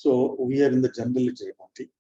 So we are in the general ledger accounting.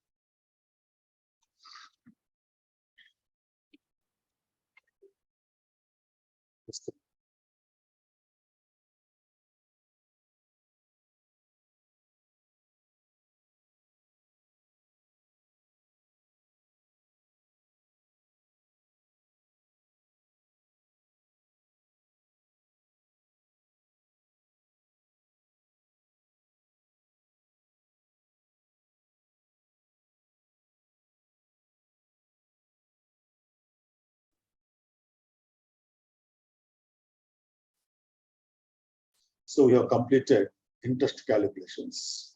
So we have completed interest calculations.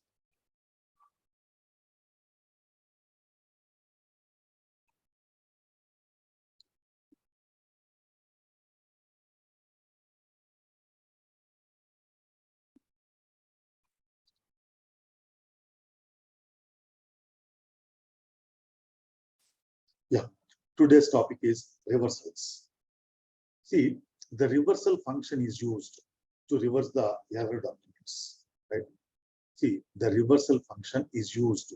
Yeah, today's topic is reversals. See, the reversal function is used to reverse the error documents, right? See, the reversal function is used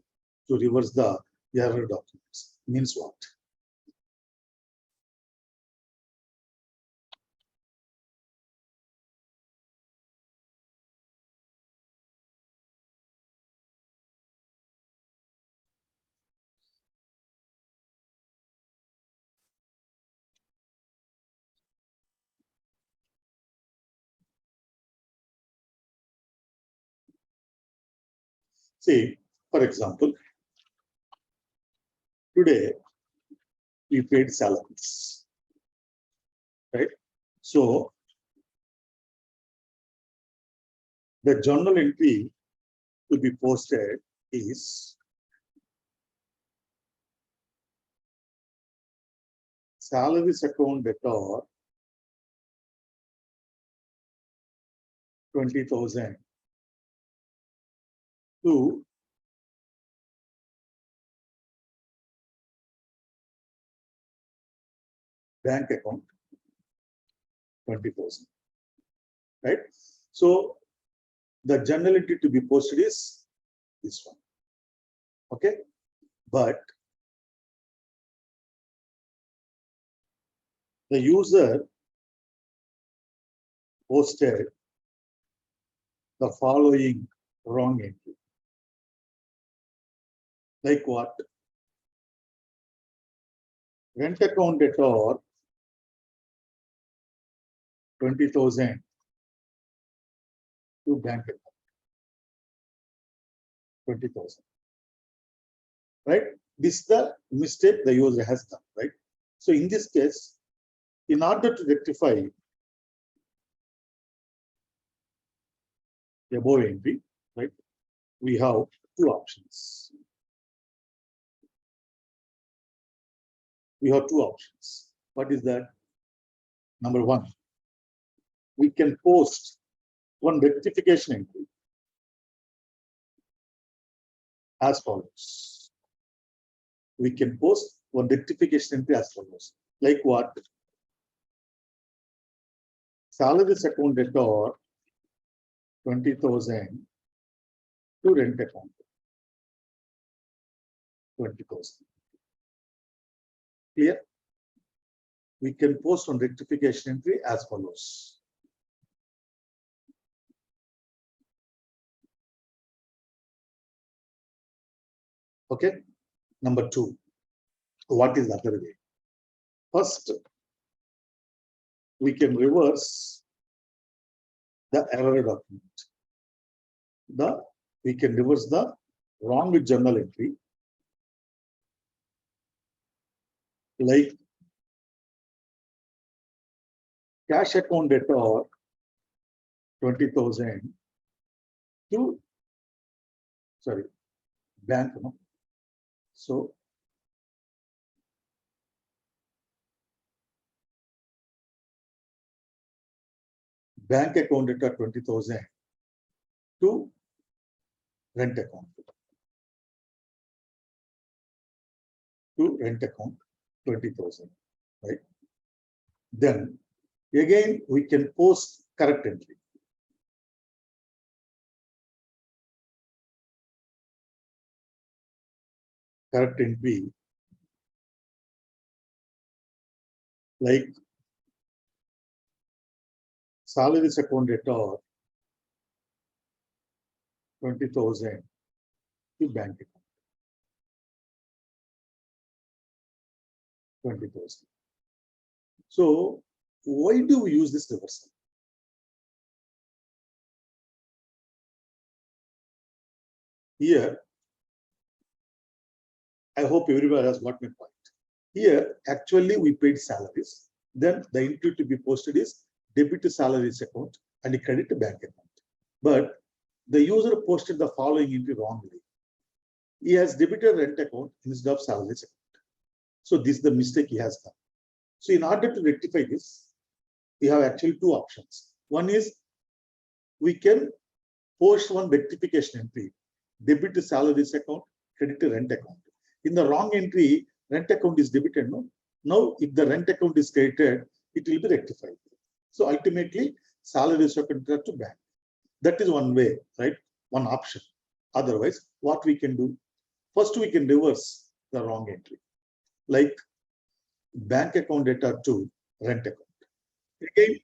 to reverse the error documents. Means what? See, for example, today we paid salaries, right? So the journal entry to be posted is salaries account debtor 20,000 to bank account 20,000, right? So the journal entry to be posted is this one, okay? But the user posted the following wrong entry. Like what? Rent account debtor 20,000 to bank account 20,000, right? This is the mistake the user has done, right? So in this case, in order to rectify the above entry, right, we have two options. We have two options. What is that? Number one, we can post one rectification entry as follows. We can post one rectification entry as follows. Like what? Salaries account debtor 20,000 to rent account 20,000. Clear? We can post on rectification entry as follows. Okay. Number two, what is the other way? First, we can reverse the error document. We can reverse the wrong journal entry, like cash account debtor 20,000 to bank. No? So bank account debtor 20,000 to rent account 20,000, right? Then again we can post correct entry. correct entry like salaries account data 20,000 to bank account 20,000. So why do we use this reversal? Here, I hope everyone has got my point. Here, actually, we paid salaries. Then the entry to be posted is debit to salaries account and credit to bank account. But the user posted the following entry wrongly. He has debited rent account instead of salaries account. So this is the mistake he has done. So in order to rectify this, we have actually two options. One is we can post one rectification entry, debit to salaries account, credit to rent account. In the wrong entry, rent account is debited. No? Now, if the rent account is credited, it will be rectified. So ultimately, salaries are credited to bank. That is one way, right? One option. Otherwise, what we can do? First, we can reverse the wrong entry, like bank account data to rent account. Again,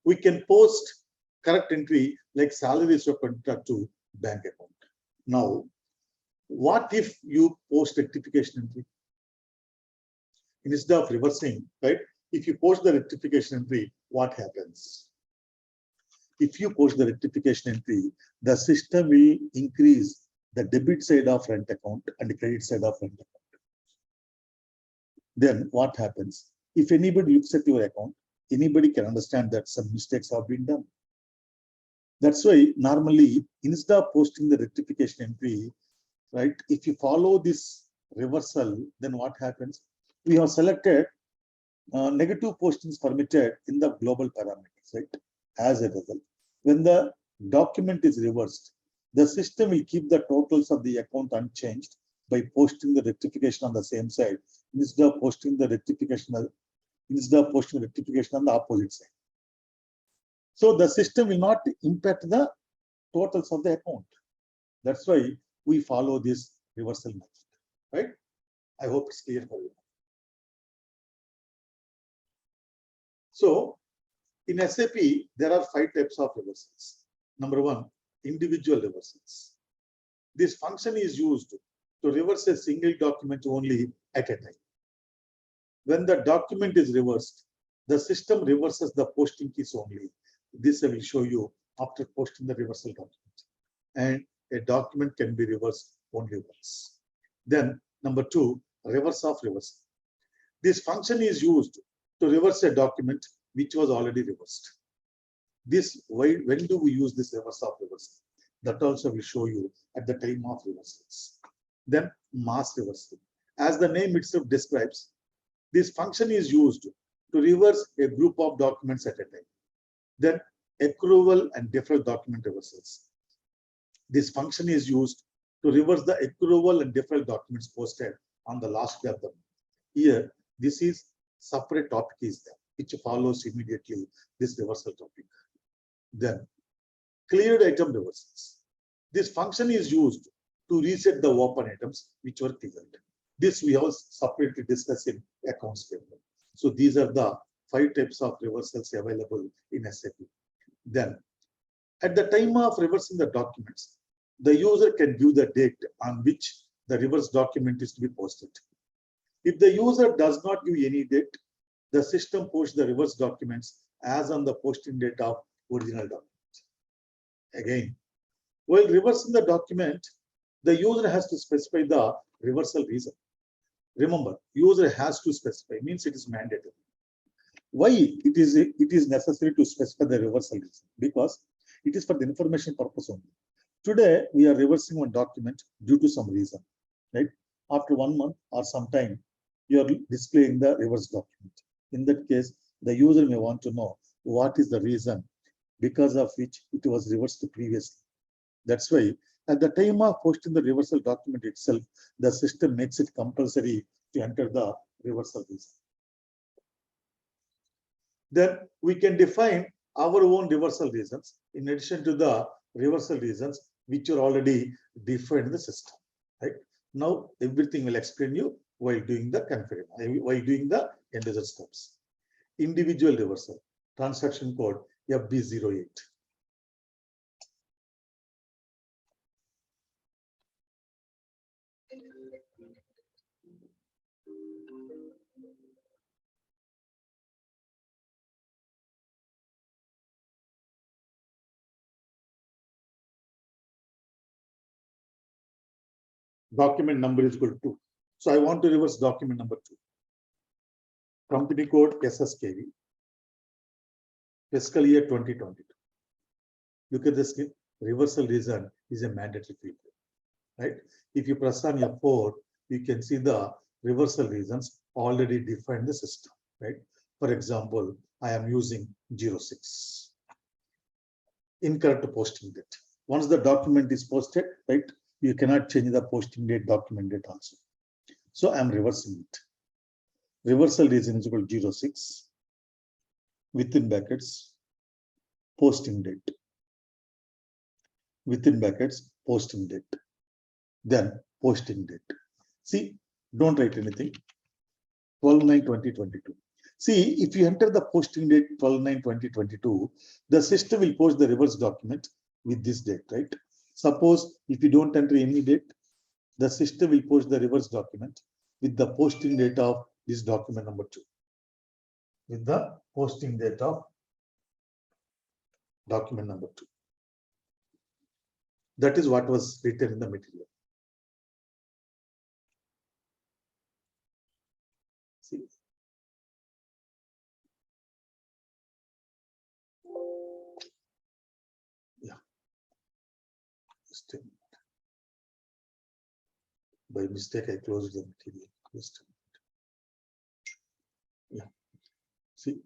we can post correct entry like salaries are credited to bank account. Now, what if you post rectification entry? Instead of reversing, right? If you post the rectification entry, what happens? If you post the rectification entry, the system will increase the debit side of rent account and the credit side of rent account. Then what happens? If anybody looks at your account, anybody can understand that some mistakes have been done. That's why normally, instead of posting the rectification entry, right? If you follow this reversal, then what happens? We have selected negative postings permitted in the global parameters, right? As a result, when the document is reversed, the system will keep the totals of the account unchanged by posting the rectification on the same side instead of posting the rectification on the opposite side. So the system will not impact the totals of the account. That's why we follow this reversal method, right? I hope it's clear for you. So in SAP, there are 5 types of reversals. Number 1, individual reversals. This function is used to reverse a single document only at a time. When the document is reversed, the system reverses the posting keys only. This I will show you after posting the reversal document. And a document can be reversed only once. Then number 2, reverse of reversal. This function is used to reverse a document which was already reversed. When do we use this reverse of reversal? That also will show you at the time of reversals. Then mass reversal. As the name itself describes, this function is used to reverse a group of documents at a time. Then accrual and deferral document reversals. This function is used to reverse the accrual and deferral documents posted on the last day of the month. Here, this is separate topic is there, which follows immediately this reversal topic. Then cleared item reversals. This function is used to reset the open items which were cleared. This we have separately discussed in accounts payable. So these are the 5 types of reversals available in SAP. Then at the time of reversing the documents, the user can give the date on which the reverse document is to be posted. If the user does not give any date, the system posts the reverse documents as on the posting date of original document. Again, while reversing the document, the user has to specify the reversal reason. Remember, user has to specify, means it is mandatory. Why it is necessary to specify the reversal reason? Because it is for the information purpose only. Today, we are reversing one document due to some reason, right? After 1 month or some time, you are displaying the reverse document. In that case, the user may want to know what is the reason because of which it was reversed previously. That's why at the time of posting the reversal document itself, the system makes it compulsory to enter the reversal reason. Then we can define our own reversal reasons in addition to the reversal reasons which are already defined in the system, right? Now everything will explain you while doing the configuration, while doing the end user steps. Individual reversal, transaction code FB08. Document number is equal to 2. So I want to reverse document number 2. Company code SSKV, fiscal year 2022. Look at the screen. Reversal reason is a mandatory field, right? If you press on F4, you can see the reversal reasons already defined the system, right? For example, I am using 06. Incorrect posting date. Once the document is posted, right, you cannot change the posting date, document date also. So I am reversing it. Reversal reason is equal to 06 within brackets posting date, within brackets posting date, then posting date. See, don't write anything. 12/9/2022. See, if you enter the posting date 12/9/2022, the system will post the reverse document with this date, right? Suppose if you don't enter any date, the system will post the reverse document with the posting date of this document number 2. With the posting date of document number 2. That is what was written in the material. See. Yeah. By mistake, I closed the material. Yeah. See,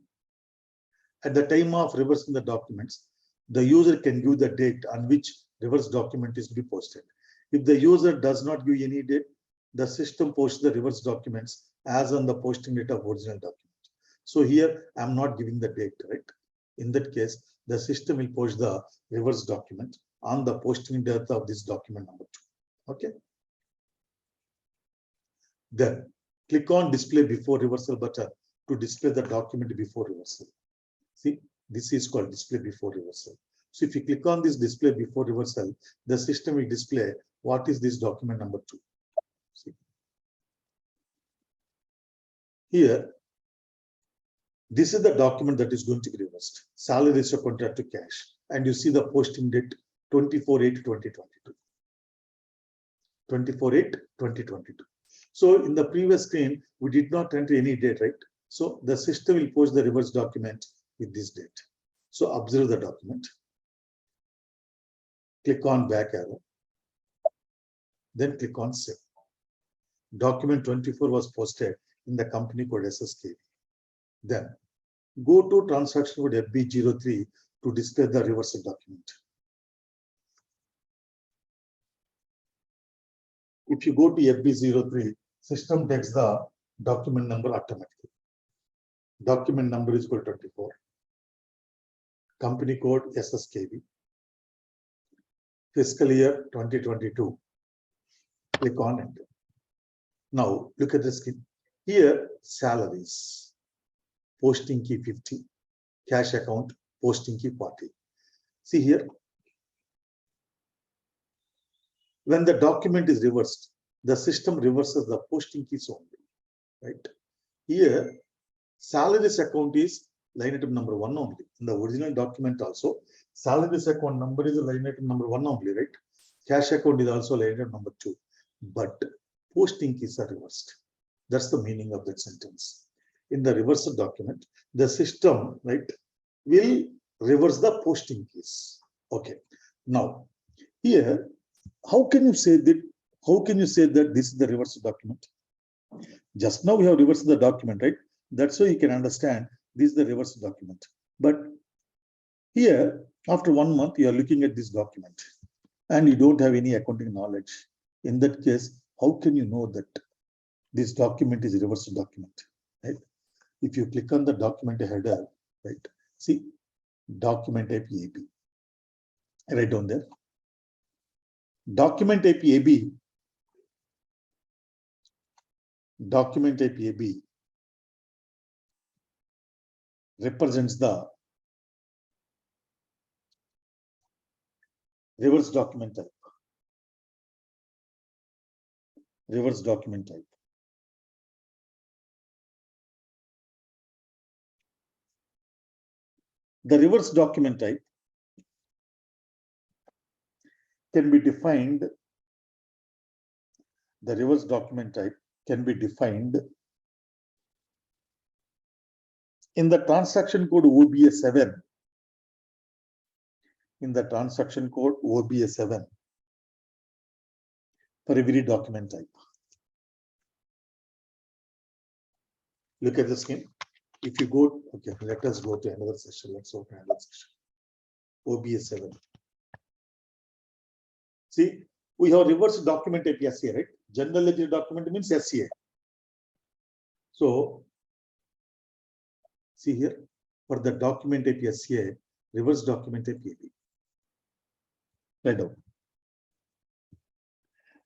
at the time of reversing the documents, the user can give the date on which reverse document is to be posted. If the user does not give any date, the system posts the reverse documents as on the posting date of original document. So here I'm not giving the date, right? In that case, the system will post the reverse document on the posting date of this document number 2. Okay. Then click on display before reversal button to display the document before reversal. See, this is called display before reversal. So if you click on this display before reversal, the system will display what is this document number 2. See. Here, this is the document that is going to be reversed. Salary is a contract to cash. And you see the posting date 24/8/2022. 24/8/2022. So in the previous screen, we did not enter any date, right? So the system will post the reverse document with this date. So observe the document. Click on back arrow. Then click on save. Document 24 was posted in the company code SSKV. Then go to transaction code FB03 to display the reversal document. If you go to FB03, system takes the document number automatically. Document number is equal to 24. Company code SSKV. Fiscal year 2022. Click on enter. Now look at the screen. Here, salaries. Posting key 50. Cash account, posting key 40. See here. When the document is reversed, the system reverses the posting keys only. Right? Here, salaries account is line item number 1 only. In the original document also, salaries account number is line item number 1 only, right? Cash account is also line item number 2. But posting keys are reversed. That's the meaning of that sentence. In the reversal document, the system, right, will reverse the posting keys. Okay. Now, here, how can you say that? How can you say that this is the reversal document? Just now we have reversed the document, right? That's why you can understand this is the reversal document. But here, after 1 month, you are looking at this document and you don't have any accounting knowledge. In that case, how can you know that this document is a reversal document, right? If you click on the document header, right? See, document type AB. Right down there. Document type AB document type AB represents the reverse document type. Reverse document type. The reverse document type can be defined. The reverse document type can be defined in the transaction code OBS 7. In the transaction code OBS 7 for every document type. Look at the scheme. If you go, okay, let us go to another session. Let's open another session. OBS 7. See, we have reverse document type SCA, right? General ledger document means SCA. So, see here, for the document type SCA, reverse document type AB. Right down.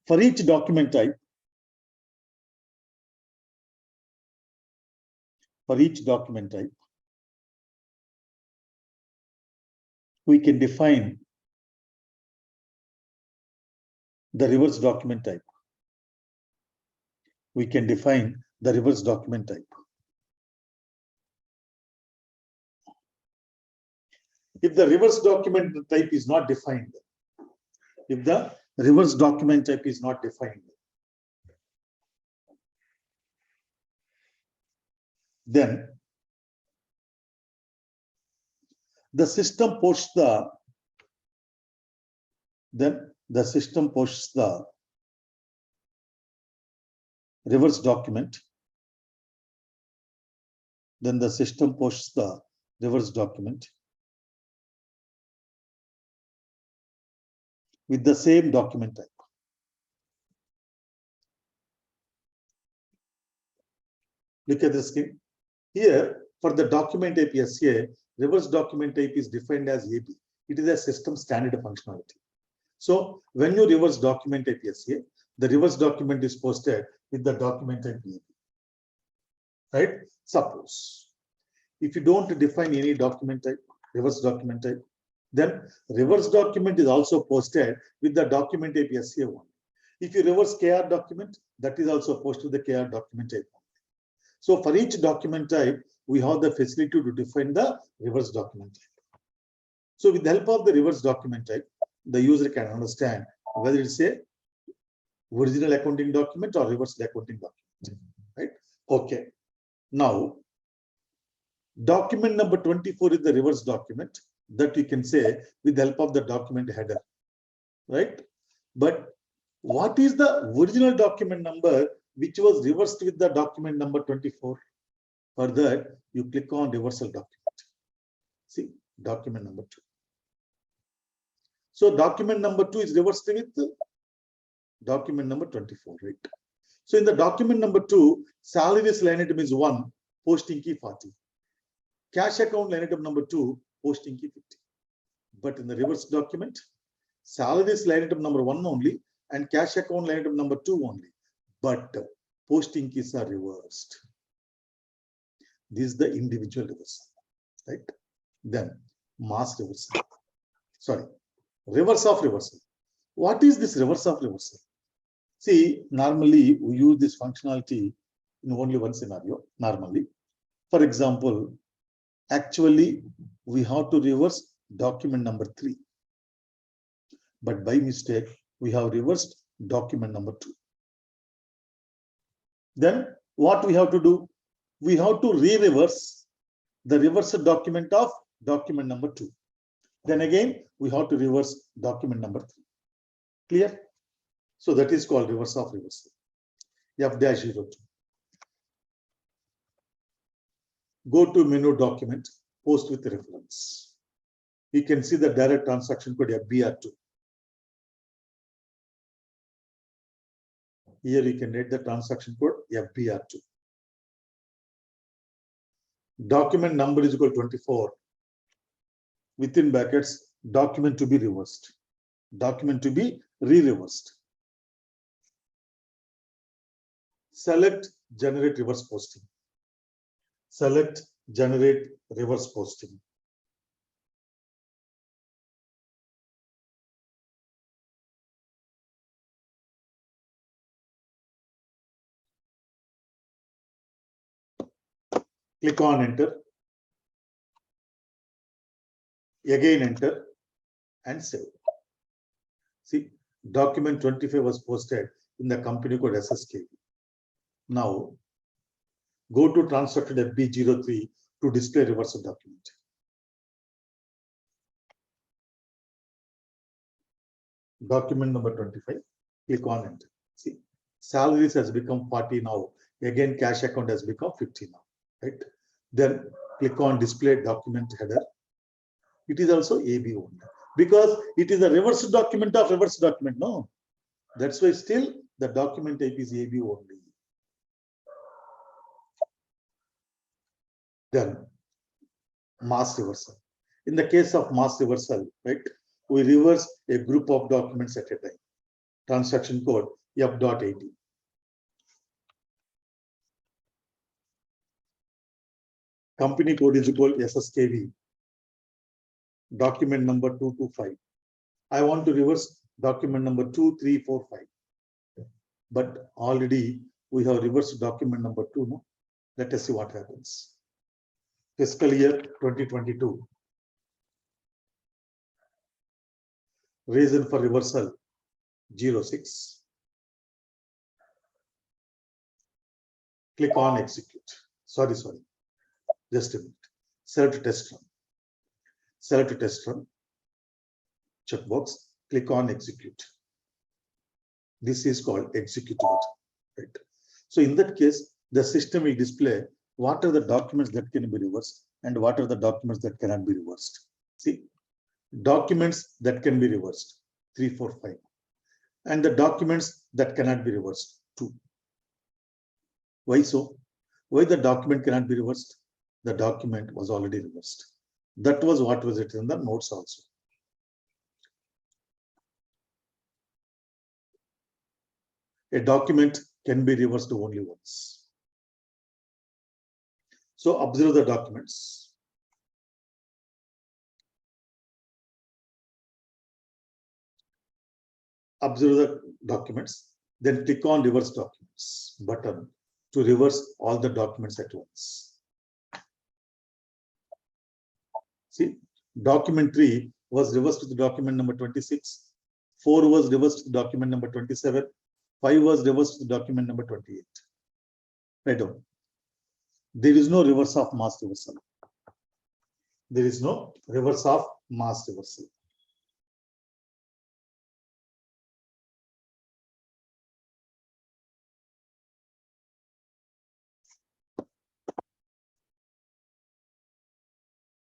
For each document type, we can define the reverse document type. We can define the reverse document type. If the reverse document type is not defined, if the reverse document type is not defined, then the system posts the reverse document. Then the system posts the reverse document with the same document type. Look at the scheme. Here, for the document type SCA, reverse document type is defined as AB. It is a system standard functionality. So when you reverse document type SCA, the reverse document is posted with the document type AB. Right? Suppose if you don't define any document type, reverse document type, then reverse document is also posted with the document type SCA one. If you reverse KR document, that is also posted with the KR document type. So for each document type, we have the facility to define the reverse document type. So with the help of the reverse document type, the user can understand whether it's a original accounting document or reverse accounting document, right? Okay. Now, document number 24 is the reverse document that you can say with the help of the document header, right? But what is the original document number which was reversed with the document number 24? For that, you click on reversal document. See, document number 2. So document number 2 is reversed with document number 24, right? So in the document number 2, salaries line item is 1, posting key 40. Cash account line item number 2, posting key 50. But in the reverse document, salaries line item number 1 only and cash account line item number 2 only. But posting keys are reversed. This is the individual reversal, right? Then mass reversal. Sorry, reverse of reversal. What is this reverse of reversal? See, normally we use this functionality in only one scenario, normally. For example, actually, we have to reverse document number 3. But by mistake, we have reversed document number 2. Then what we have to do? We have to re-reverse the reversed document of document number 2. Then again, we have to reverse document number 3. Clear? So that is called reverse of reversal. F-02. Go to menu document, post with reference. You can see the direct transaction code FBR2. Here you can read the transaction code FBR2. Document number is equal to 24. Within brackets, document to be reversed. Document to be re-reversed. Select generate reverse posting. Select generate reverse posting. Click on enter. Again enter and save. See, document 25 was posted in the company code SSK. Now, go to transacted FB03 to display reversal document. Document number 25, click on enter. See, salaries has become 40 now. Again, cash account has become 50 now, right? Then click on display document header. It is also AB only because it is a reverse document of reverse document. No, that's why still the document type is AB only. Then mass reversal. In the case of mass reversal, right, we reverse a group of documents at a time. Transaction code F.80. Company code is equal SSKV. Document number 225. I want to reverse document number 2345. But already we have reversed document number 2. No? Let us see what happens. Fiscal year 2022. Reason for reversal 06. Click on execute. Sorry. Just a minute. Select test run. Select test run. Checkbox. Click on execute. This is called executable. Right. So in that case, the system will display what are the documents that can be reversed and what are the documents that cannot be reversed. See, documents that can be reversed 3, 4, 5, and the documents that cannot be reversed 2. Why so? Why the document cannot be reversed? The document was already reversed. That was what was written in the notes also. A document can be reversed only once. So observe the documents. Observe the documents, then click on reverse documents button to reverse all the documents at once. See, document 3 was reversed to the document number 26, 4 was reversed to the document number 27, 5 was reversed to the document number 28. Right down. There is no reverse of mass reversal. There is no reverse of mass reversal.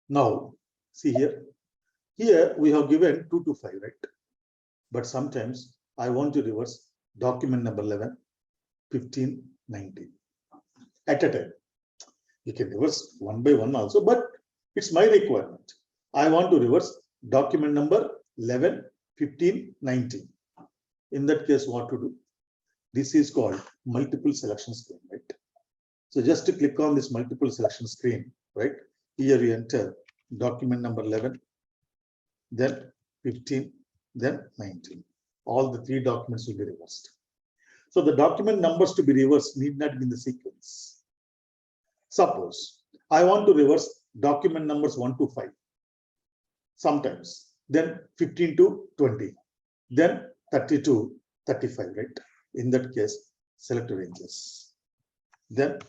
Now, see here. Here we have given 2 to 5, right? But sometimes I want to reverse document number 11, 15, 19 at a time. You can reverse one by one also, but it's my requirement. I want to reverse document number 11, 15, 19. In that case, what to do? This is called multiple selection screen, right? So just to click on this multiple selection screen, right? Here you enter document number 11, then 15, then 19. All the 3 documents will be reversed. So the document numbers to be reversed need not be in the sequence. Suppose I want to reverse document numbers 1 to 5. Sometimes, then 15 to 20, then 30 to 35, right? In that case, select ranges. Then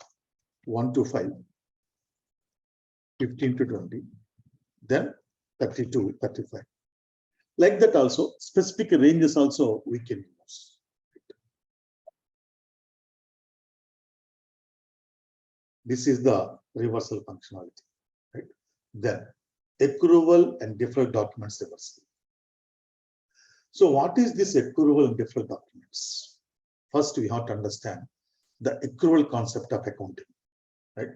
1 to 5, 15 to 20, then 30 to 35. Like that also, specific ranges also we can use. This is the reversal functionality, right? Then accrual and deferred documents reversal. So what is this accrual and deferred documents? First, we have to understand the accrual concept of accounting, right?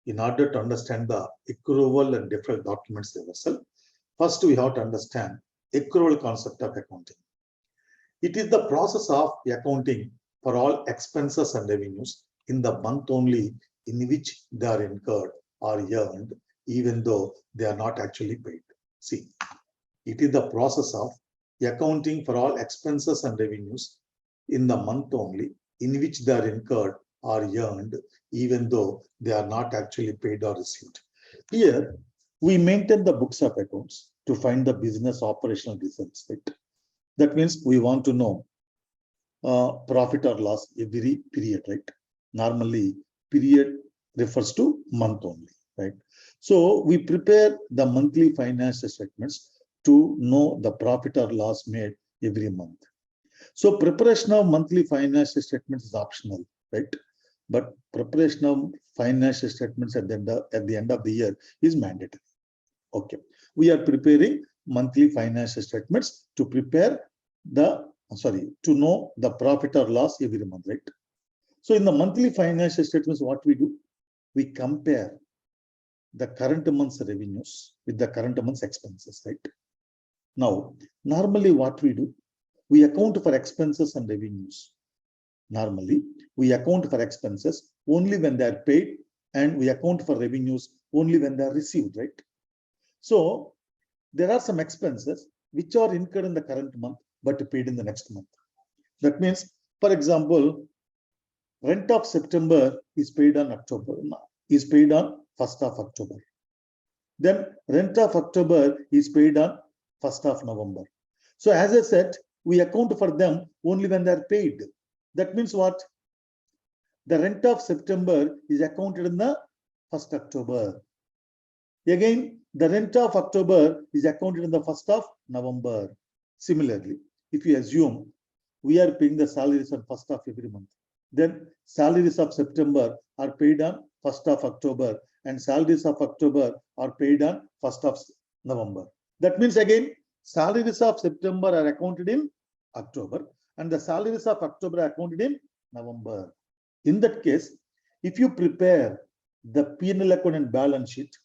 In order to understand the accrual and deferred documents reversal, first we have to understand accrual concept of accounting. It is the process of accounting for all expenses and revenues in the month only in which they are incurred or earned, even though they are not actually paid. See, it is the process of accounting for all expenses and revenues in the month only in which they are incurred or earned, even though they are not actually paid or received. Here, we maintain the books of accounts to find the business operational results. Right? That means we want to know profit or loss every period, right? Normally, period refers to month only, right? So we prepare the monthly financial statements to know the profit or loss made every month. So preparation of monthly financial statements is optional, right? But preparation of financial statements at the end of the year is mandatory. Okay, we are preparing monthly financial statements to prepare to know the profit or loss every month, right? So in the monthly financial statements, what we do? We compare the current month's revenues with the current month's expenses, right? Now, normally what we do? We account for expenses and revenues. Normally, we account for expenses only when they are paid, and we account for revenues only when they are received, right? So there are some expenses which are incurred in the current month but paid in the next month. That means, for example, rent of September is paid on 1st of October. Then rent of October is paid on 1st of November. So as I said, we account for them only when they are paid. That means what? The rent of September is accounted in the 1st October. Again, the rent of October is accounted in the 1st of November. Similarly, if you assume we are paying the salaries on 1st of every month, then salaries of September are paid on 1st of October, and salaries of October are paid on 1st of November. That means again, salaries of September are accounted in October, and the salaries of October are accounted in November. In that case, if you prepare the P&L account and balance sheet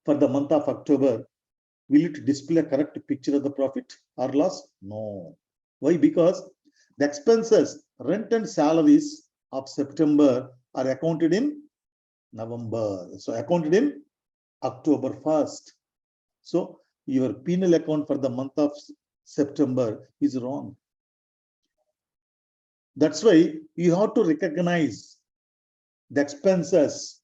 for the month of October, will it display a correct picture of the profit or loss? No. Why? Because the expenses, rent and salaries of September are accounted in November. So accounted in October 1st. So your P&L account for the month of September is wrong. That's why you have to recognize the expenses.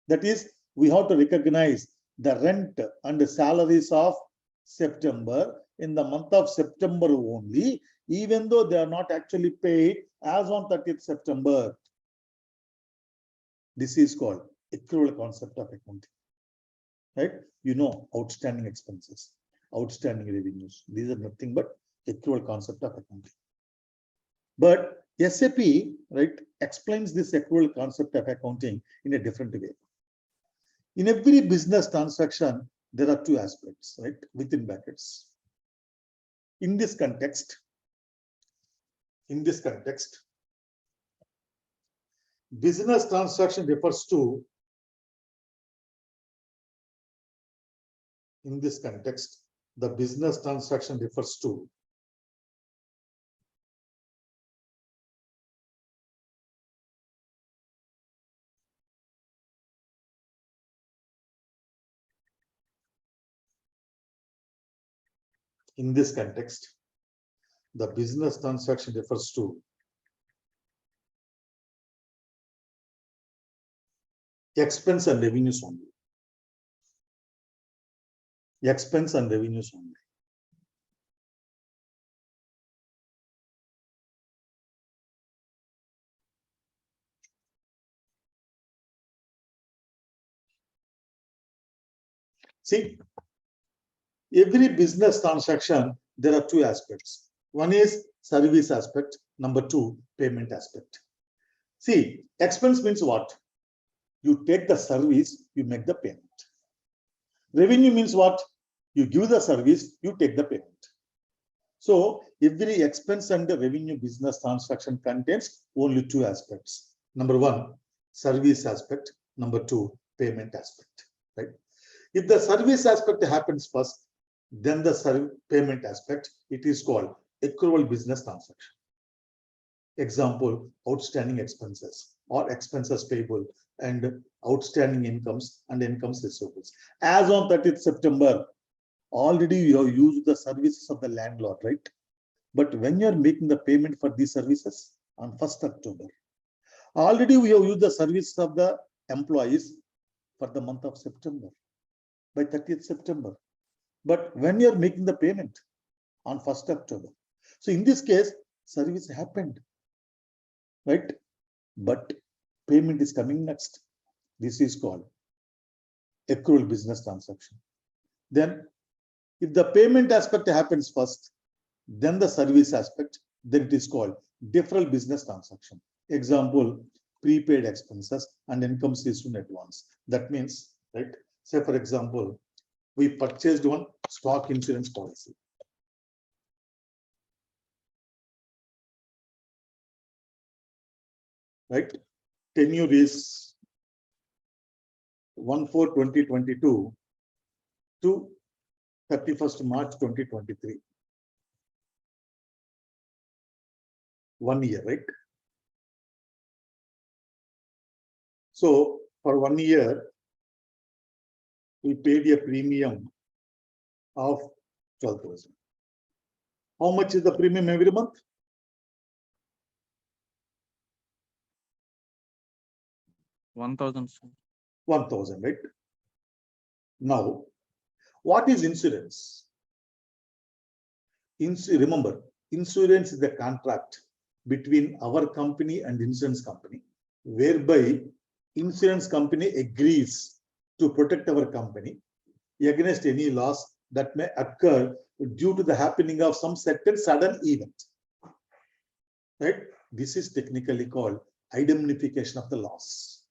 That is, we have to recognize the rent and the salaries of September in the month of September only, even though they are not actually paid as on 30th September. This is called accrual concept of accounting, right? You know, outstanding expenses, outstanding revenues. These are nothing but accrual concept of accounting. But SAP, right, explains this accrual concept of accounting in a different way. In every business transaction, there are two aspects, right, within brackets. In this context, business transaction refers to, in this context, the business transaction refers to in this context, the business transaction refers to expense and revenues only. Expense and revenues only. See, every business transaction, there are two aspects. One is service aspect, number two, payment aspect. See, expense means what? You take the service, you make the payment. Revenue means what? You give the service, you take the payment. So every expense and the revenue business transaction contains only two aspects. Number one, service aspect. Number two, payment aspect, right? If the service aspect happens first, then the payment aspect, it is called accrual business transaction. Example, outstanding expenses or expenses payable and outstanding incomes and incomes receivables. As on 30th September, already you have used the services of the landlord, right? But when you are making the payment for these services on 1st October, already we have used the services of the employees for the month of September by 30th September. But when you are making the payment on 1st October, so in this case, service happened, right? But payment is coming next. This is called accrual business transaction. Then if the payment aspect happens first, then the service aspect, then it is called deferral business transaction. Example, prepaid expenses and incomes received in advance. That means, right? Say for example, we purchased one stock insurance policy. Right? Tenure is 1/4/2022 to 31st March 2023. 1 year, right? So for 1 year, we paid a premium of 12,000. How much is the premium every month? 1,000. 1,000, right? Now, what is insurance? Remember, insurance is the contract between our company and insurance company, whereby insurance company agrees to protect our company against any loss that may occur due to the happening of some certain sudden event. Right? This is technically called indemnification of the loss.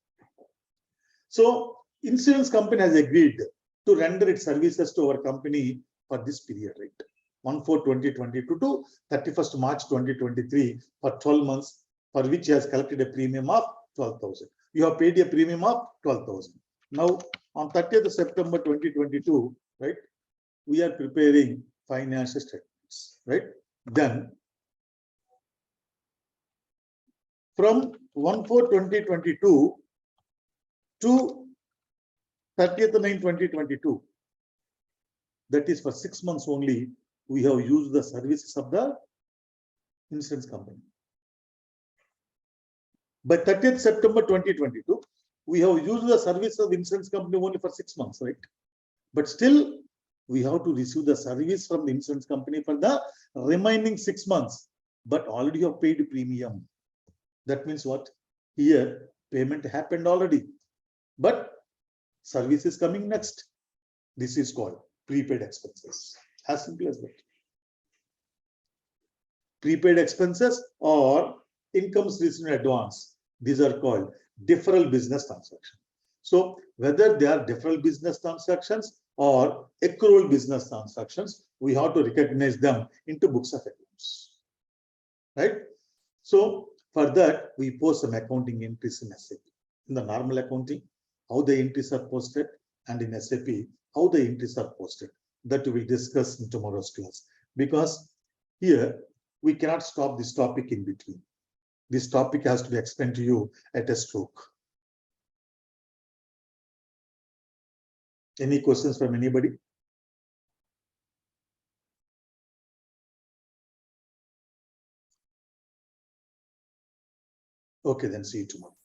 So insurance company has agreed to render its services to our company for this period, right? 1/4/2022 to 31st March 2023 for 12 months, for which he has collected a premium of 12,000. You have paid a premium of 12,000. Now, on 30th September 2022, right, we are preparing financial statements, right? Then, from 1/4/2022 to 30th 9 2022, that is for 6 months only, we have used the services of the insurance company. By 30th September 2022, we have used the service of insurance company only for 6 months, right? But still, we have to receive the service from the insurance company for the remaining 6 months, but already have paid premium. That means what? Here, payment happened already, but service is coming next. This is called prepaid expenses. As simple as that. Prepaid expenses or incomes received in advance. These are called deferral business transactions. So whether they are deferral business transactions or accrual business transactions, we have to recognize them into books of accounts. Right? So for that, we post some accounting entries in SAP. In the normal accounting, how the entries are posted, and in SAP, how the entries are posted. That we will discuss in tomorrow's class. Because here, we cannot stop this topic in between. This topic has to be explained to you at a stroke. Any questions from anybody? Okay, then see you tomorrow.